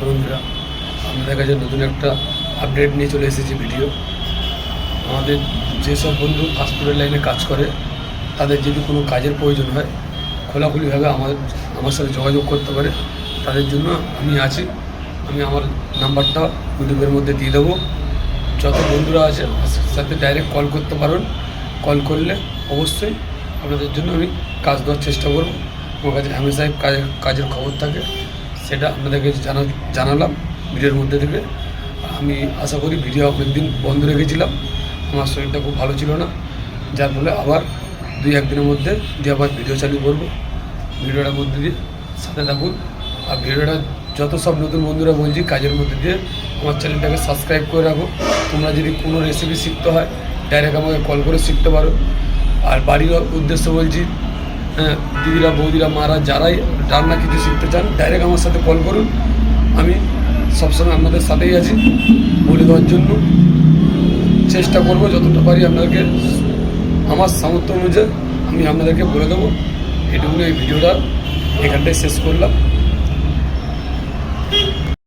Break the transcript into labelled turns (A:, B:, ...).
A: নমস্কার বন্ধুরা, আপনাদের কাছে নতুন একটা আপডেট নিয়ে চলে এসেছি ভিডিও। আমাদের যেসব বন্ধু ফাস্টফুডের লাইনে কাজ করে তাদের যদি কোনো কাজের প্রয়োজন হয় খোলাখুলিভাবে আমার সাথে যোগাযোগ করতে পারে। তাদের জন্য আমি আছি। আমি আমার নাম্বারটা ইউটিউবের মধ্যে দিয়ে দেবো। যত বন্ধুরা আছে আমার সাথে ডাইরেক্ট কল করতে পারেন। কল করলে অবশ্যই আপনাদের জন্য আমি কাজ দেওয়ার চেষ্টা করব। আমার কাছে হামেশাই কাজের খবর থাকে, সেটা আপনাদেরকে জানালাম ভিডিওর মধ্যে থেকে। আমি আশা করি ভিডিও অনেকদিন বন্ধ রেখেছিলাম, আমার শরীরটা খুব ভালো ছিল না, যার ফলে আবার 2-1 দিনের মধ্যে আবার ভিডিও চালু করবো। ভিডিওটার মধ্যে দিয়ে সাথে থাকুন। আর ভিডিওটা যত সব নতুন বন্ধুরা বলছি কাজের মধ্যে দিয়ে আমার চ্যানেলটাকে সাবস্ক্রাইব করে রাখো। তোমরা যদি কোনো রেসিপি শিখতে হয় ডাইরেক্ট আমাকে কল করে শিখতে পারো। আর বাড়ির উদ্দেশ্য বলছি, দিদিরা, বৌদিরা, মারা যারাই রান্না কিছু শিখতে চান ডাইরেক্ট আমার সাথে কল করুন। আমি সবসময় আপনাদের সাথেই আছি, বলে দেওয়ার জন্য চেষ্টা করব যতটা পারি আপনাদেরকে। আমার সামর্থ্য অনুযায়ী আমি আপনাদেরকে বলে দেবো। এটুকুনি এই ভিডিওটা এখানটায় শেষ করলাম।